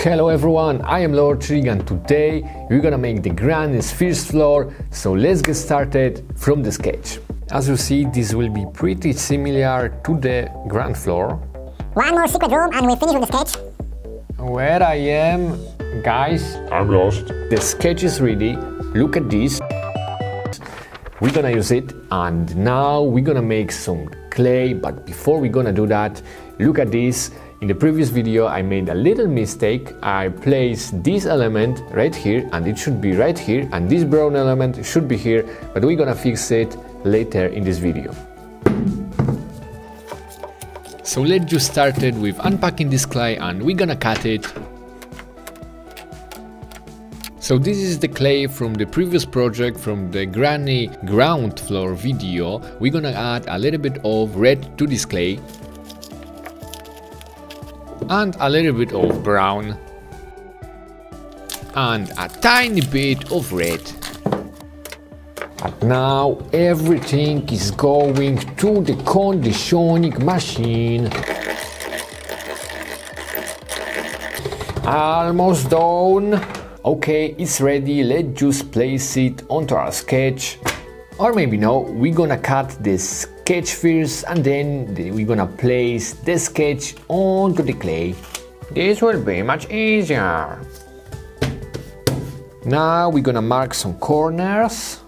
Hello everyone, I am LoreChirik and today we're gonna make the grandest first floor, so let's get started from the sketch. As you see, this will be pretty similar to the ground floor. One more secret room and we'll finish with the sketch. Where I am, guys? I'm lost. The sketch is ready, look at this. We're gonna use it and now we're gonna make some clay, but before we're gonna do that, look at this. In the previous video I made a little mistake. I placed this element right here and it should be right here, and this brown element should be here, but we're gonna fix it later in this video. So let's just start with unpacking this clay and we're gonna cut it. So this is the clay from the previous project, from the granny ground floor video. We're gonna add a little bit of red to this clay and a little bit of brown and a tiny bit of red. And now everything is going to the conditioning machine. Almost done. Okay, it's ready. Let's just place it onto our sketch. Or maybe no, we're gonna cut the sketch first and then we're gonna place the sketch onto the clay. This will be much easier. Now we're gonna mark some corners.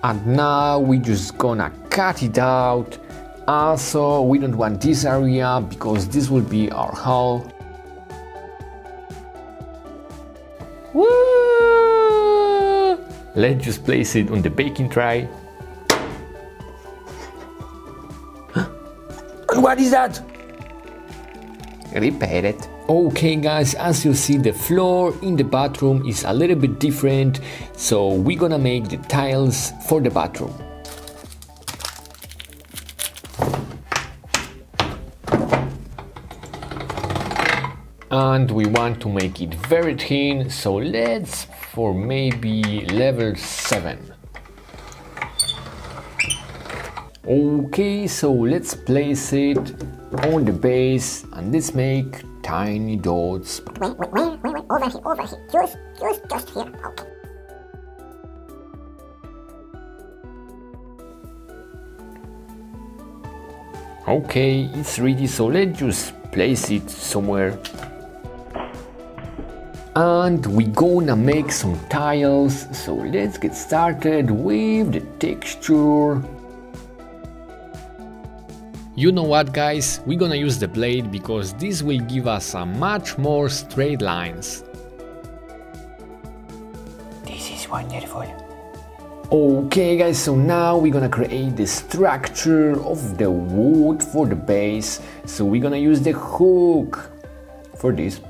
And now we're just gonna cut it out. Also, we don't want this area because this will be our hall. Woo! Let's just place it on the baking tray. And what is that? Repair it. Okay guys, as you see, the floor in the bathroom is a little bit different, so we're gonna make the tiles for the bathroom. And we want to make it very thin, so let's for maybe level 7. Okay, so let's place it on the base and let's make tiny dots. Wait, over here, just here, okay. Okay, it's ready, so let's just place it somewhere. And we're gonna make some tiles, so let's get started with the texture. You know what guys, we're gonna use the blade because this will give us a much more straight lines. This is wonderful. Okay guys, so now we're gonna create the structure of the wood for the base, so we're gonna use the hook for this.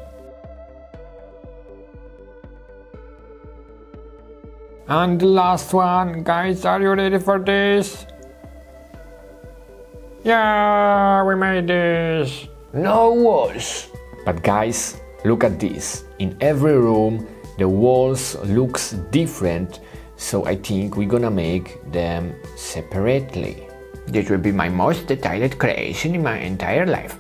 And the last one, guys, are you ready for this? Yeah, we made this. No walls. But guys, look at this. In every room, the walls looks different, so I think we're gonna make them separately. This will be my most detailed creation in my entire life.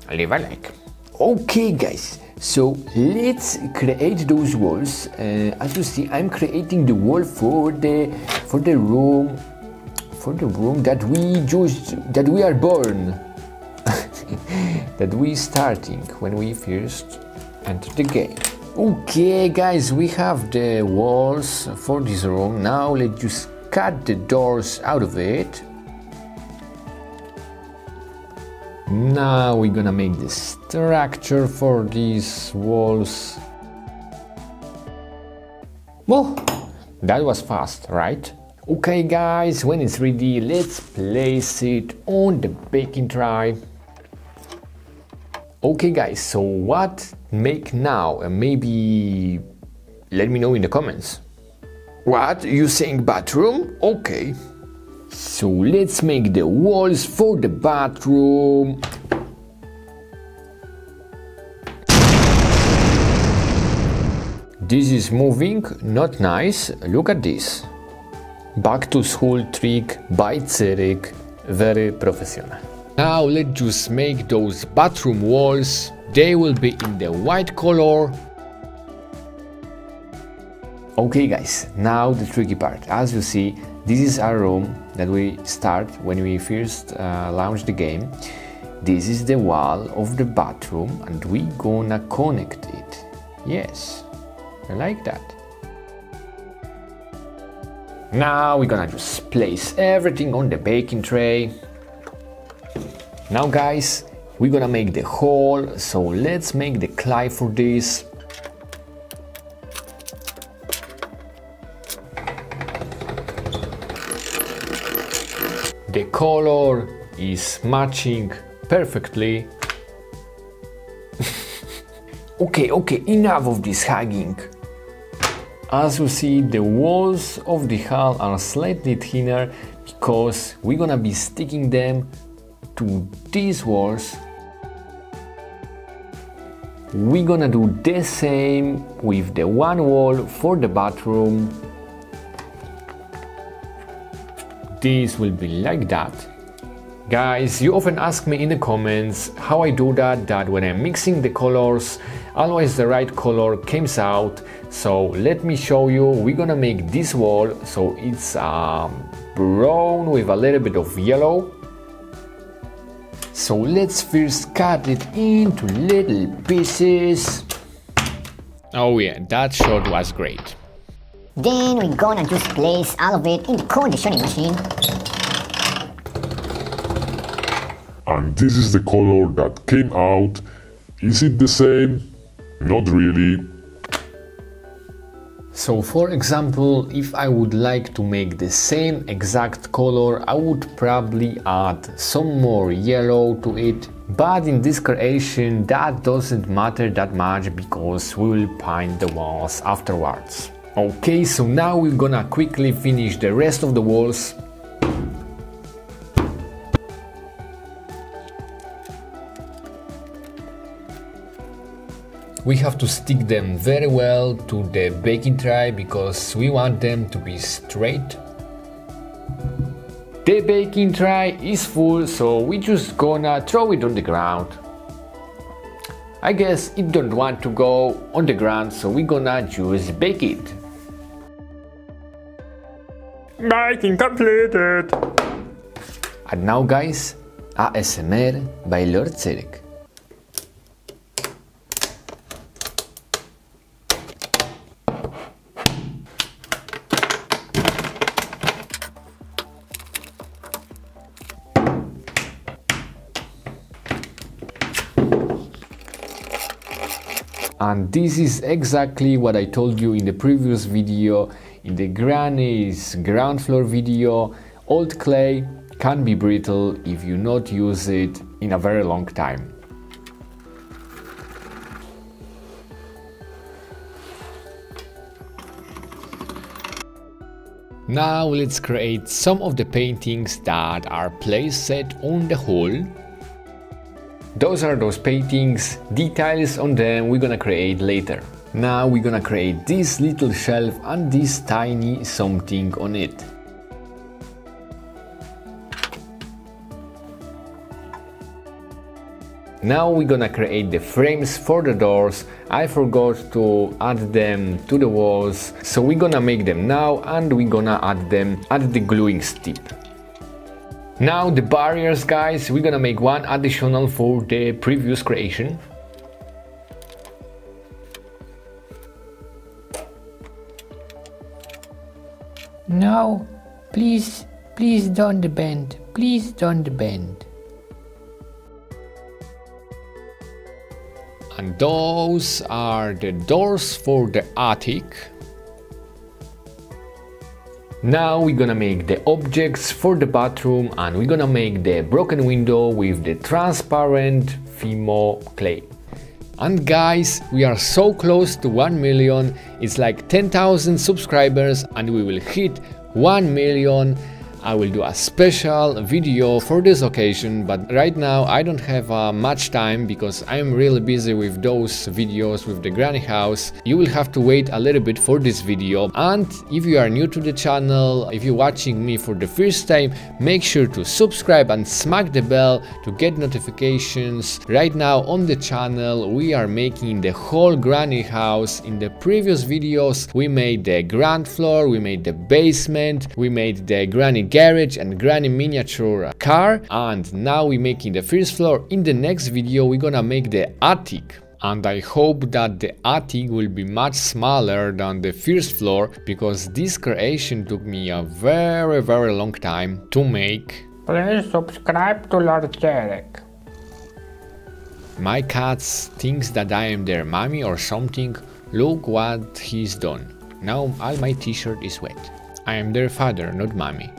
I live like. Okay guys, so let's create those walls. As you see, I'm creating the wall for the room that we are born, that we starting when we first enter the game. Okay guys, we have the walls for this room. Now let's just cut the doors out of it. Now we're gonna make the structure for these walls. Well, that was fast, right? Okay guys, when it's ready, let's place it on the baking tray. Okay guys, so what make now? Maybe let me know in the comments. What? You saying bathroom? Okay. So let's make the walls for the bathroom. This is moving, not nice. Look at this. Back to school trick by Chirik. Very professional. Now let's just make those bathroom walls. They will be in the white color. Okay guys, now the tricky part. As you see, this is our room that we start when we first launch the game. This is the wall of the bathroom and we gonna connect it. Yes, I like that. Now we're gonna just place everything on the baking tray. Now guys, we're gonna make the hole, so let's make the clay for this. The color is matching perfectly. Okay, enough of this hugging. As you see, the walls of the hull are slightly thinner because we're gonna be sticking them to these walls. We're gonna do the same with the one wall for the bathroom. This will be like that. Guys, you often ask me in the comments how I do that when I'm mixing the colors, always the right color comes out. So let me show you. We're gonna make this wall so it's brown with a little bit of yellow. So let's first cut it into little pieces. Oh yeah, that shot was great. Then we're gonna just place all of it in the conditioning machine. And this is the color that came out. Is it the same? Not really. So for example, if I would like to make the same exact color, I would probably add some more yellow to it. But in this creation that doesn't matter that much because we will paint the walls afterwards. Okay, so now we're gonna quickly finish the rest of the walls. We have to stick them very well to the baking tray because we want them to be straight. The baking tray is full, so we just gonna throw it on the ground. I guess it don't want to go on the ground, so we're gonna just bake it. Baking completed! And now guys, ASMR by LoreChirik. And this is exactly what I told you in the previous video, in the granny's ground floor video. Old clay can be brittle if you not use it in a very long time. Now let's create some of the paintings that are placed set on the hull. Those are those paintings, details on them we're gonna create later. Now we're gonna create this little shelf and this tiny something on it. Now we're gonna create the frames for the doors. I forgot to add them to the walls, so we're gonna make them now and we're gonna add them at the gluing step. Now the barriers, guys, we're gonna make one additional for the previous creation. No, please don't bend, please don't bend. And those are the doors for the attic. Now we're gonna make the objects for the bathroom and we're gonna make the broken window with the transparent fimo clay. And guys, we are so close to 1 million, it's like 10,000 subscribers and we will hit 1 million. I will do a special video for this occasion, but right now I don't have much time because I'm really busy with those videos with the granny house. You will have to wait a little bit for this video, and if you are new to the channel, if you're watching me for the first time, make sure to subscribe and smack the bell to get notifications. Right now on the channel we are making the whole granny house. In the previous videos we made the ground floor, we made the basement, we made the granny garage and granny miniature car, and now we're making the first floor. In the next video we're gonna make the attic, and I hope that the attic will be much smaller than the first floor because this creation took me a very long time to make. Please subscribe to LoreChirik. My cats thinks that I am their mommy or something. Look what he's done. Now all my t-shirt is wet. I am their father, not mommy.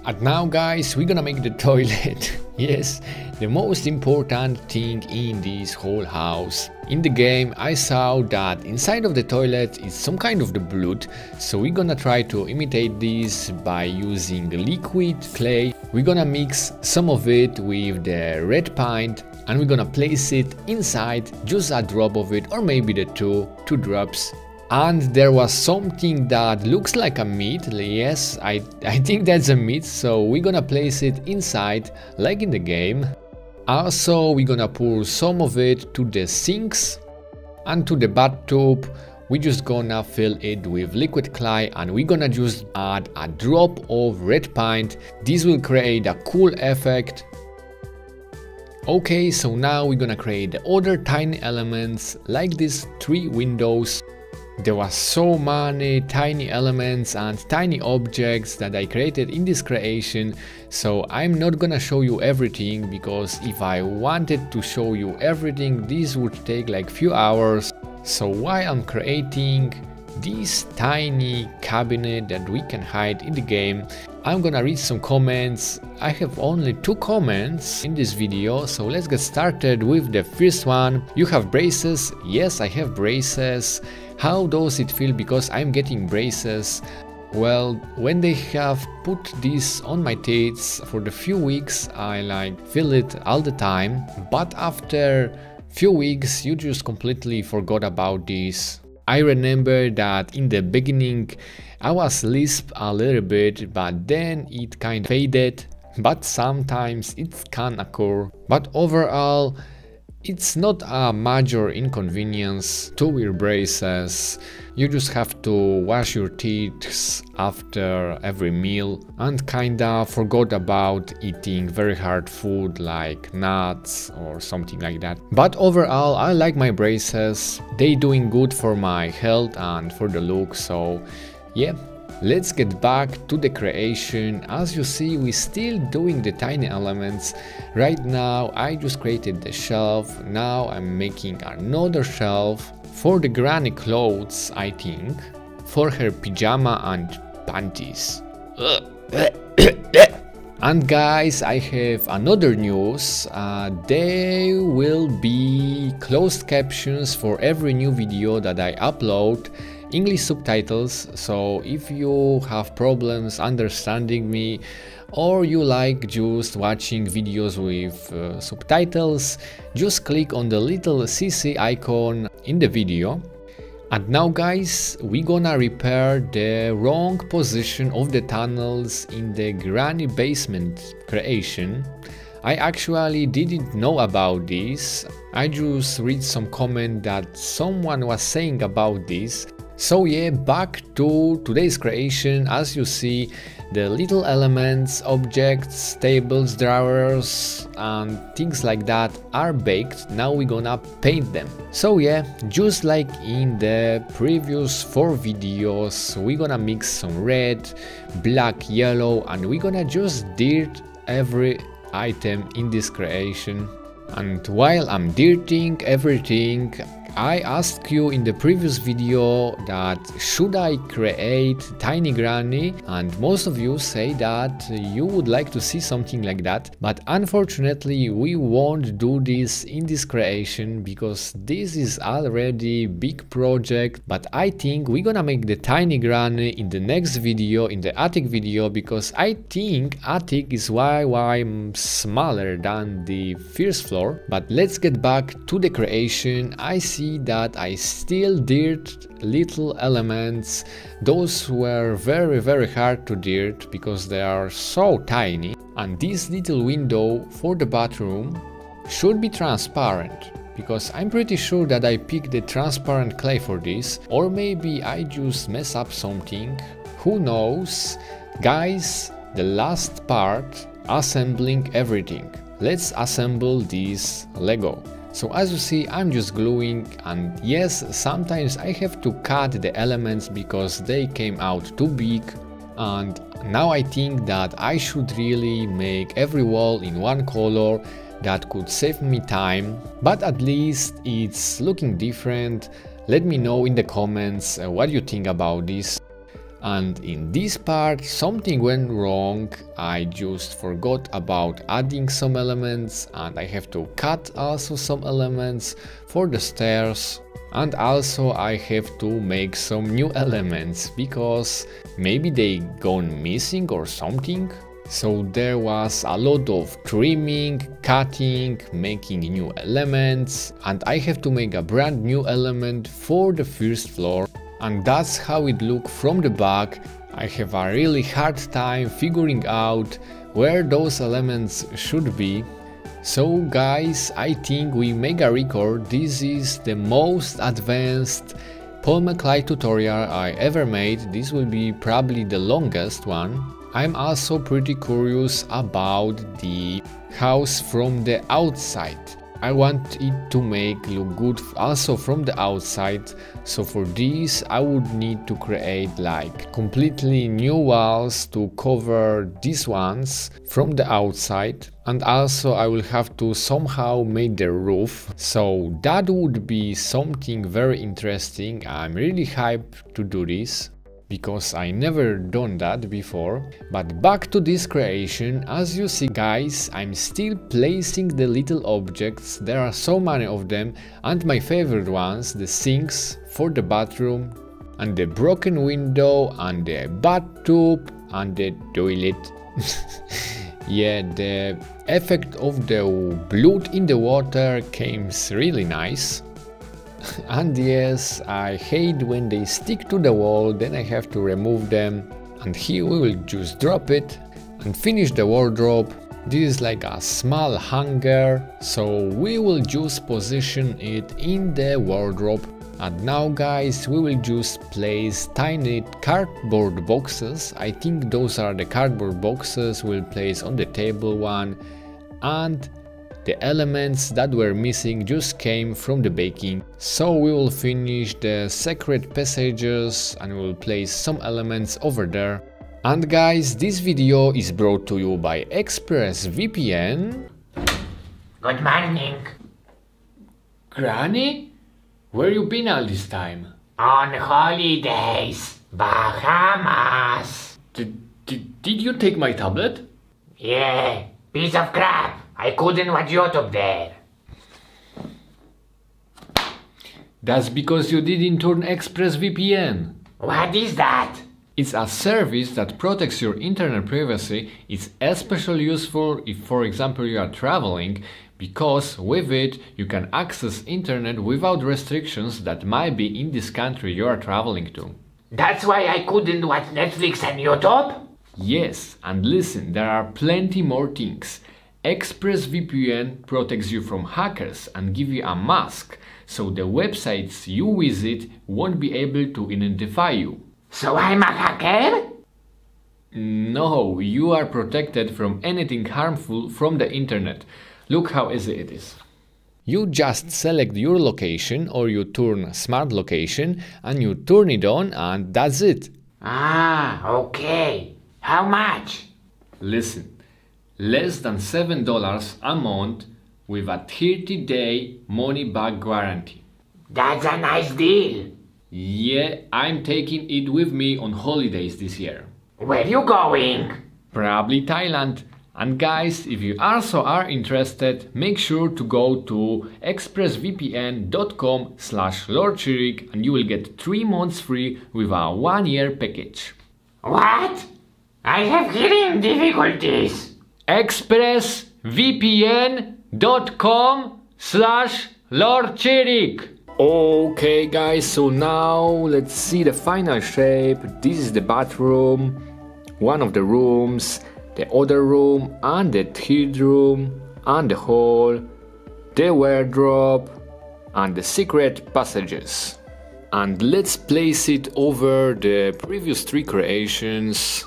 And now guys, we're gonna make the toilet. Yes, the most important thing in this whole house. In the game I saw that inside of the toilet is some kind of the blood, so we're gonna try to imitate this by using liquid clay. We're gonna mix some of it with the red paint and we're gonna place it inside, just a drop of it, or maybe the two drops. And there was something that looks like a meat. Yes, I think that's a meat, so we're gonna place it inside like in the game. Also we're gonna pour some of it to the sinks, and to the bathtub we're just gonna fill it with liquid clay, and we're gonna just add a drop of red paint. This will create a cool effect. Okay, so now we're gonna create the other tiny elements like these 3 windows. There was so many tiny elements and tiny objects that I created in this creation, so I'm not gonna show you everything because if I wanted to show you everything this would take like few hours. So while I'm creating this tiny cabinet that we can hide in the game, I'm gonna read some comments. I have only 2 comments in this video, so let's get started with the first one. You have braces? Yes, I have braces. How does it feel because I'm getting braces? Well, when they have put this on my teeth for the few weeks, I like feel it all the time, but after few weeks you just completely forgot about this. I remember that in the beginning I was lisp a little bit, but then it kind of faded, but sometimes it can occur. But overall it's not a major inconvenience to wear braces. You just have to wash your teeth after every meal and kinda forgot about eating very hard food like nuts or something like that. But overall I like my braces. They doing good for my health and for the look, so yeah. Let's get back to the creation. As you see, we're still doing the tiny elements. Right now I just created the shelf. Now I'm making another shelf for the granny clothes, I think, for her pajama and panties. And guys, I have another news. There will be closed captions for every new video that I upload. English subtitles, so if you have problems understanding me or you like just watching videos with subtitles, just click on the little CC icon in the video. And now guys, we're gonna repair the wrong position of the tunnels in the granny basement creation. I actually didn't know about this. I just read some comment that someone was saying about this. So yeah, back to today's creation. As you see, the little elements, objects, tables, drawers and things like that are baked. Now we're gonna paint them. So yeah, just like in the previous 4 videos, we're gonna mix some red, black, yellow, and we're gonna just dirt every item in this creation. And while I'm dirting everything, I asked you in the previous video that should I create Tiny Granny, and most of you say that you would like to see something like that, but unfortunately we won't do this in this creation because this is already big project. But I think we're gonna make the Tiny Granny in the next video, in the attic video, because I think attic is way smaller than the first floor. But let's get back to the creation. I see that I still dirt little elements. Those were very hard to dirt because they are so tiny. And this little window for the bathroom should be transparent, because I'm pretty sure that I picked the transparent clay for this, or maybe I just mess up something, who knows. Guys, the last part, assembling everything. Let's assemble this Lego. So as you see, I'm just gluing, and yes, sometimes I have to cut the elements because they came out too big. And now I think that I should really make every wall in one color. That could save me time, but at least it's looking different. Let me know in the comments what you think about this. And in this part something went wrong. I just forgot about adding some elements, and I have to cut also some elements for the stairs. And also I have to make some new elements because maybe they gone missing or something. So there was a lot of trimming, cutting, making new elements, and I have to make a brand new element for the first floor. And that's how it looks from the back. I have a really hard time figuring out where those elements should be. So guys, I think we make a record. This is the most advanced Polymer clay tutorial I ever made. This will be probably the longest one. I'm also pretty curious about the house from the outside. I want it to look good also from the outside. So for this I would need to create like completely new walls to cover these ones from the outside. And also I will have to somehow make the roof. So that would be something very interesting. I'm really hyped to do this, because I never done that before. But back to this creation. As you see guys, I'm still placing the little objects. There are so many of them, and my favorite ones, the sinks for the bathroom, and the broken window, and the bathtub, and the toilet. Yeah, the effect of the blood in the water came really nice. And yes, I hate when they stick to the wall, then I have to remove them. And here we will just drop it and finish the wardrobe. This is like a small hanger, so we will just position it in the wardrobe. And now guys, we will just place tiny cardboard boxes. I think those are the cardboard boxes we'll place on the table one. And the elements that were missing just came from the baking. So we will finish the secret passages and we will place some elements over there. And guys, this video is brought to you by ExpressVPN. Good morning. Granny? Where you been all this time? On holidays, Bahamas. Did you take my tablet? Yeah, piece of crap. I couldn't watch YouTube there. That's because you didn't turn ExpressVPN. What is that? It's a service that protects your internet privacy. It's especially useful if, for example, you are traveling, because with it you can access internet without restrictions that might be in this country you are traveling to. That's why I couldn't watch Netflix and YouTube? Yes, and listen, there are plenty more things. ExpressVPN protects you from hackers and give you a mask, so the websites you visit won't be able to identify you. So I'm a hacker? No, you are protected from anything harmful from the internet. Look how easy it is. You just select your location, or you turn smart location and you turn it on, and that's it. Ah, okay. How much? Listen. Less than $7 a month with a 30-day money-back guarantee. That's a nice deal. Yeah, I'm taking it with me on holidays this year. Where you going? Probably Thailand. And guys, if you also are interested, make sure to go to expressvpn.com/LoreChirik and you will get 3 months free with a 1-year package. What? I have hearing difficulties. expressvpn.com/LoreChirik. Okay guys, so now let's see the final shape. This is the bathroom, one of the rooms, the other room and the third room and the hall, the wardrobe and the secret passages. And let's place it over the previous 3 creations.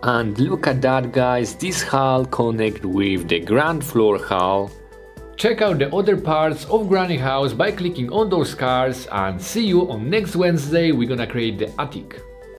And look at that guys, this hall connects with the ground floor hall. Check out the other parts of Granny house by clicking on those cards and see you on next Wednesday. We're gonna create the attic.